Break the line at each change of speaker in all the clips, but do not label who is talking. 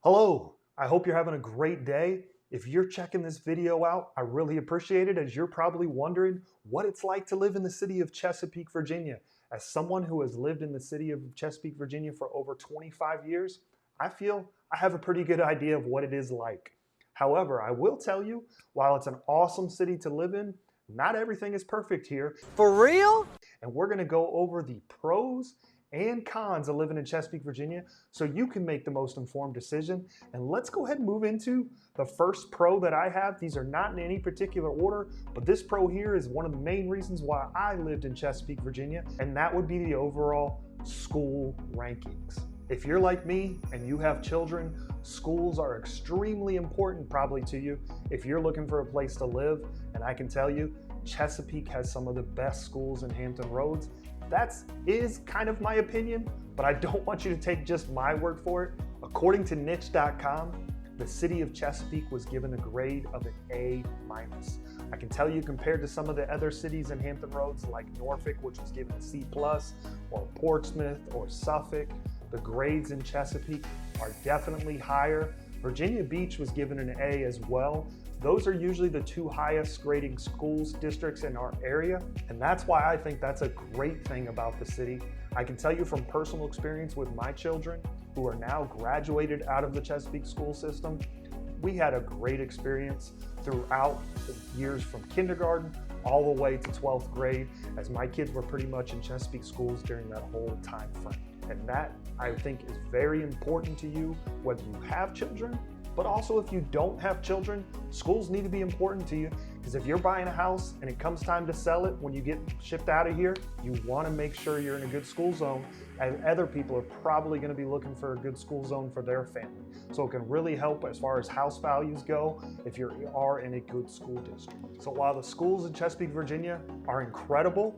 Hello, I hope you're having a great day. If you're checking this video out, I really appreciate it, as you're probably wondering what it's like to live in the city of Chesapeake, Virginia. As someone who has lived in the city of Chesapeake, Virginia for over 25 years, I feel I have a pretty good idea of what it is like. However, I will tell you, while it's an awesome city to live in, not everything is perfect here.
For real?
And we're going to go over the pros and cons of living in Chesapeake, Virginia, so you can make the most informed decision. And let's go ahead and move into the first pro that I have. These are not in any particular order, but this pro here is one of the main reasons why I lived in Chesapeake, Virginia, and that would be the overall school rankings. If you're like me and you have children, schools are extremely important probably to you if you're looking for a place to live. And I can tell you, Chesapeake has some of the best schools in Hampton Roads. That is kind of my opinion, but I don't want you to take just my word for it. According to niche.com, the city of Chesapeake was given a grade of an A-. I can tell you, compared to some of the other cities in Hampton Roads like Norfolk, which was given a C+, or Portsmouth or Suffolk, the grades in Chesapeake are definitely higher. Virginia Beach was given an A as well. Those are usually the two highest grading schools districts in our area, and that's why I think that's a great thing about the city. I can tell you from personal experience with my children who are now graduated out of the Chesapeake school system, we had a great experience throughout the years from kindergarten all the way to 12th grade, as my kids were pretty much in Chesapeake schools during that whole time frame. And that, I think, is very important to you, whether you have children, but also if you don't have children, schools need to be important to you, because if you're buying a house and it comes time to sell it when you get shipped out of here, you want to make sure you're in a good school zone, as other people are probably going to be looking for a good school zone for their family. So it can really help as far as house values go if you are in a good school district. So while the schools in Chesapeake, Virginia are incredible,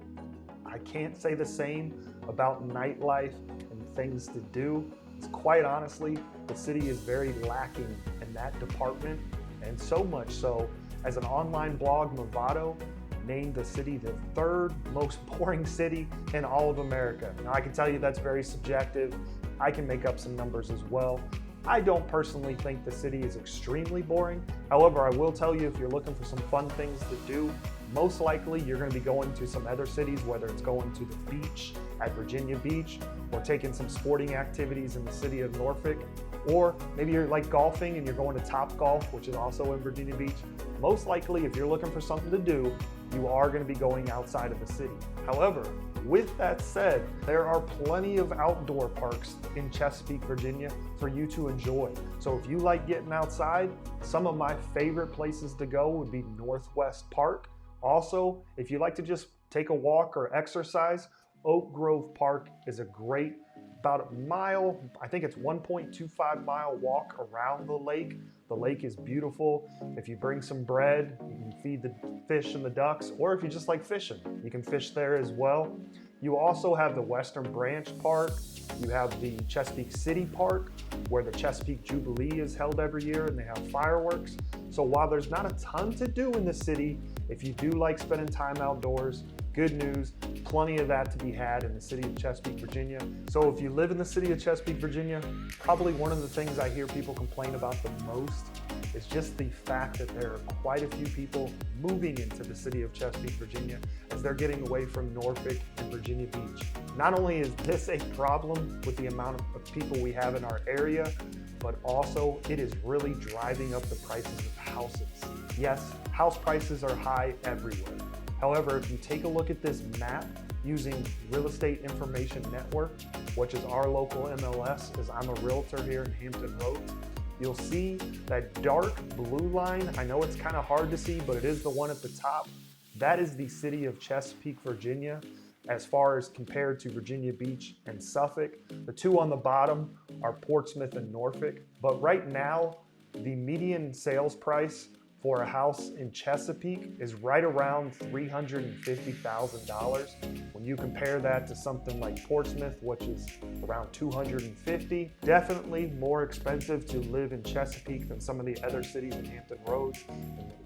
I can't say the same about nightlife and things to do. It's quite honestly, the city is very lacking in that department, and so much so, as an online blog, Movado named the city the third most boring city in all of America. Now I can tell you that's very subjective. I can make up some numbers as well. I don't personally think the city is extremely boring. However, I will tell you, if you're looking for some fun things to do, most likely you're going to be going to some other cities, whether it's going to the beach at Virginia Beach or taking some sporting activities in the city of Norfolk, or maybe you're like golfing and you're going to Top Golf, which is also in Virginia Beach. Most likely, if you're looking for something to do, you are going to be going outside of the city. However, with that said, there are plenty of outdoor parks in Chesapeake, Virginia for you to enjoy. So if you like getting outside, some of my favorite places to go would be Northwest Park. Also, if you like to just take a walk or exercise, Oak Grove Park is a great, about a mile, I think it's 1.25 mile walk around the lake. The lake is beautiful. If you bring some bread, you can feed the fish and the ducks, or if you just like fishing, you can fish there as well. You also have the Western Branch Park. You have the Chesapeake City Park, where the Chesapeake Jubilee is held every year and they have fireworks. So while there's not a ton to do in the city, if you do like spending time outdoors, good news, plenty of that to be had in the city of Chesapeake, Virginia. So if you live in the city of Chesapeake, Virginia, probably one of the things I hear people complain about the most is just the fact that there are quite a few people moving into the city of Chesapeake, Virginia, as they're getting away from Norfolk and Virginia Beach. Not only is this a problem with the amount of people we have in our area, but also it is really driving up the prices of houses. Yes, house prices are high everywhere. However, if you take a look at this map using Real Estate Information Network, which is our local MLS, as I'm a realtor here in Hampton Roads, you'll see that dark blue line. I know it's kind of hard to see, but it is the one at the top. That is the city of Chesapeake, Virginia, as far as compared to Virginia Beach and Suffolk. The two on the bottom are Portsmouth and Norfolk. But right now, the median sales price for a house in Chesapeake is right around $350,000. When you compare that to something like Portsmouth, which is around $250,000, definitely more expensive to live in Chesapeake than some of the other cities in Hampton Roads.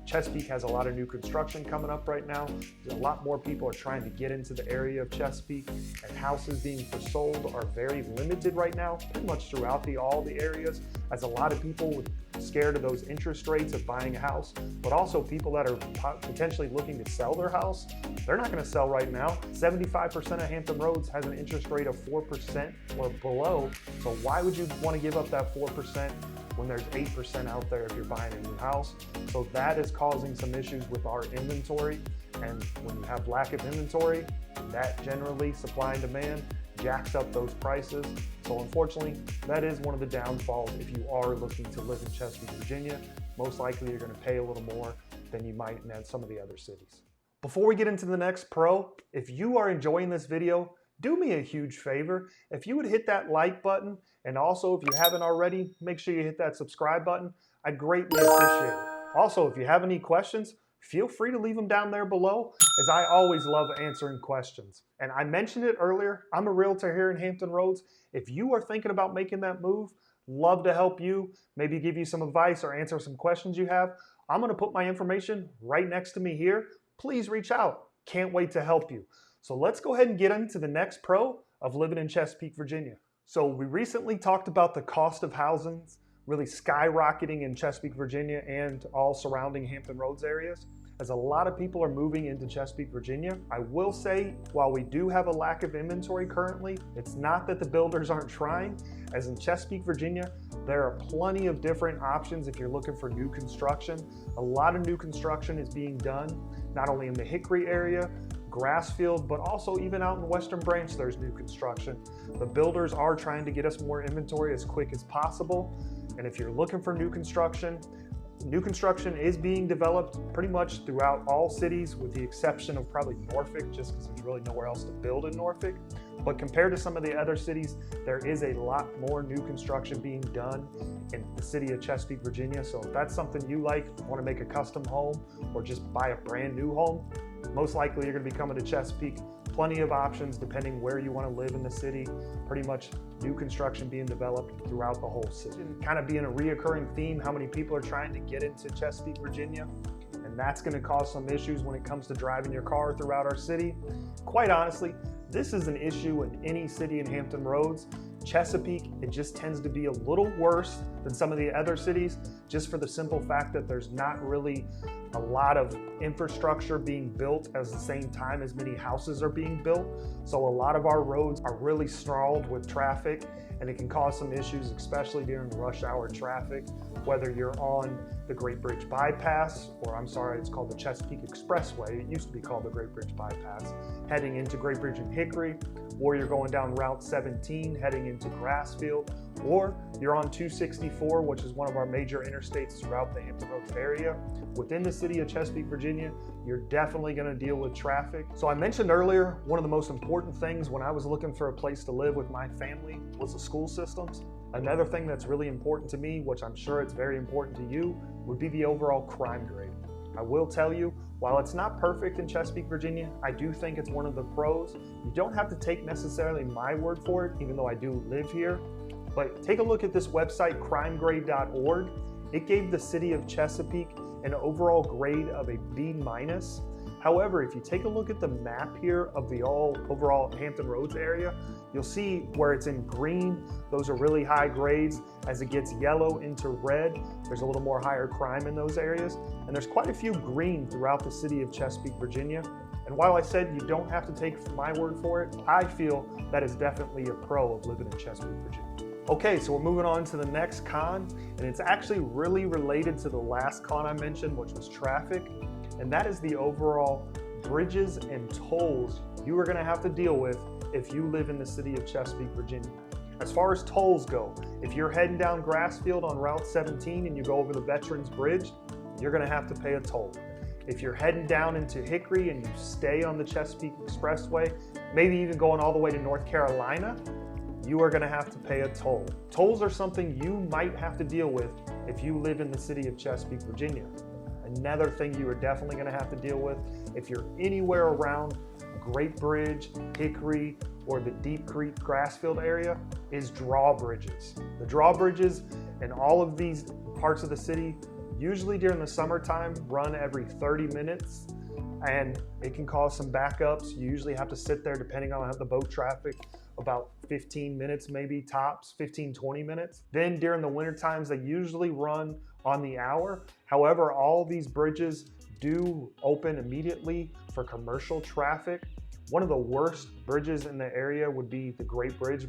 Chesapeake has a lot of new construction coming up right now. A lot more people are trying to get into the area of Chesapeake, and houses being for sold are very limited right now, pretty much throughout all the areas, as a lot of people scared of those interest rates of buying a house, but also people that are potentially looking to sell their house, they're not going to sell right now. 75% of Hampton Roads has an interest rate of 4% or below, so why would you want to give up that 4% when there's 8% out there if you're buying a new house? So that is causing some issues with our inventory, and when you have lack of inventory, that generally, supply and demand, jacks up those prices. So unfortunately, that is one of the downfalls if you are looking to live in Chesapeake, Virginia. Most likely you're going to pay a little more than you might in some of the other cities. Before we get into the next pro, if you are enjoying this video, do me a huge favor. If you would hit that like button, and also if you haven't already, make sure you hit that subscribe button. I'd greatly appreciate it. Also, if you have any questions, feel free to leave them down there below, as I always love answering questions. And I mentioned it earlier, I'm a realtor here in Hampton Roads. If you are thinking about making that move, love to help you, maybe give you some advice or answer some questions you have. I'm gonna put my information right next to me here. Please reach out. Can't wait to help you. So let's go ahead and get into the next pro of living in Chesapeake, Virginia. So we recently talked about the cost of housing really skyrocketing in Chesapeake, Virginia, and all surrounding Hampton Roads areas, as a lot of people are moving into Chesapeake, Virginia. I will say, while we do have a lack of inventory currently, it's not that the builders aren't trying, as in Chesapeake, Virginia, there are plenty of different options if you're looking for new construction. A lot of new construction is being done, not only in the Hickory area, Grassfield, but also even out in Western Branch, there's new construction. The builders are trying to get us more inventory as quick as possible. And if you're looking for new construction is being developed pretty much throughout all cities, with the exception of probably Norfolk, just because there's really nowhere else to build in Norfolk. But compared to some of the other cities, there is a lot more new construction being done in the city of Chesapeake, Virginia. So if that's something you like, want to make a custom home or just buy a brand new home, most likely you're going to be coming to Chesapeake. Plenty of options depending where you want to live in the city. Pretty much new construction being developed throughout the whole city. Kind of being a reoccurring theme, how many people are trying to get into Chesapeake, Virginia. And that's going to cause some issues when it comes to driving your car throughout our city. Quite honestly, this is an issue in any city in Hampton Roads. Chesapeake, it just tends to be a little worse than some of the other cities, just for the simple fact that there's not really a lot of infrastructure being built at the same time as many houses are being built. So a lot of our roads are really stalled with traffic, and it can cause some issues, especially during rush hour traffic, whether you're on the Great Bridge Bypass, or I'm sorry, it's called the Chesapeake Expressway. It used to be called the Great Bridge Bypass, heading into Great Bridge and Hickory, or you're going down Route 17, heading into Grassfield, or you're on 264, which is one of our major interstates throughout the Hampton Roads area. Within the city of Chesapeake, Virginia, you're definitely going to deal with traffic. So I mentioned earlier, one of the most important things when I was looking for a place to live with my family was the school systems. Another thing that's really important to me, which I'm sure it's very important to you, would be the overall crime grade. I will tell you, while it's not perfect in Chesapeake, Virginia, I do think it's one of the pros. You don't have to take necessarily my word for it, even though I do live here. But take a look at this website, crimegrade.org. It gave the city of Chesapeake an overall grade of a B-. However, if you take a look at the map here of the overall Hampton Roads area, you'll see where it's in green, those are really high grades. As it gets yellow into red, there's a little more higher crime in those areas. And there's quite a few green throughout the city of Chesapeake, Virginia. And while I said you don't have to take my word for it, I feel that is definitely a pro of living in Chesapeake, Virginia. Okay, so we're moving on to the next con, and it's actually really related to the last con I mentioned, which was traffic, and that is the overall bridges and tolls you are going to have to deal with if you live in the city of Chesapeake, Virginia. As far as tolls go, if you're heading down Grassfield on Route 17 and you go over the Veterans Bridge, you're going to have to pay a toll. If you're heading down into Hickory and you stay on the Chesapeake Expressway, maybe even going all the way to North Carolina, you are going to have to pay a toll. Tolls are something you might have to deal with if you live in the city of Chesapeake, Virginia. Another thing you are definitely going to have to deal with if you're anywhere around Great Bridge, Hickory, or the Deep Creek, Grassfield area is drawbridges. The drawbridges in all of these parts of the city usually during the summertime, run every 30 minutes, and it can cause some backups. You usually have to sit there, depending on the boat traffic, about 15 minutes, maybe tops, 15, 20 minutes. Then during the winter times, they usually run on the hour. However, all these bridges do open immediately for commercial traffic. One of the worst bridges in the area would be the Great Bridge.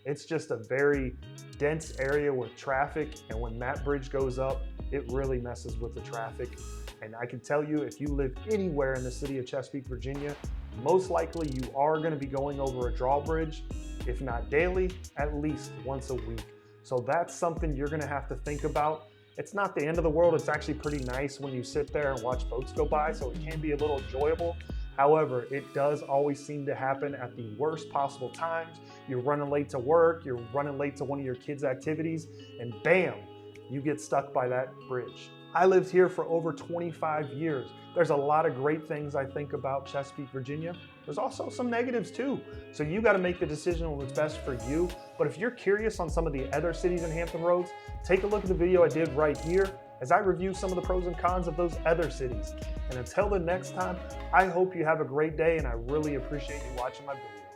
It's just a very dense area with traffic, and when that bridge goes up, it really messes with the traffic. And I can tell you, if you live anywhere in the city of Chesapeake, Virginia, most likely you are going to be going over a drawbridge, if not daily, at least once a week. So that's something you're going to have to think about. It's not the end of the world. It's actually pretty nice when you sit there and watch boats go by, so it can be a little enjoyable. However, it does always seem to happen at the worst possible times. You're running late to work, you're running late to one of your kids' activities, and bam, you get stuck by that bridge. I lived here for over 25 years. There's a lot of great things I think about Chesapeake, Virginia. There's also some negatives too. So you got to make the decision on what's best for you. But if you're curious on some of the other cities in Hampton Roads, take a look at the video I did right here as I review some of the pros and cons of those other cities. And until the next time, I hope you have a great day, and I really appreciate you watching my video.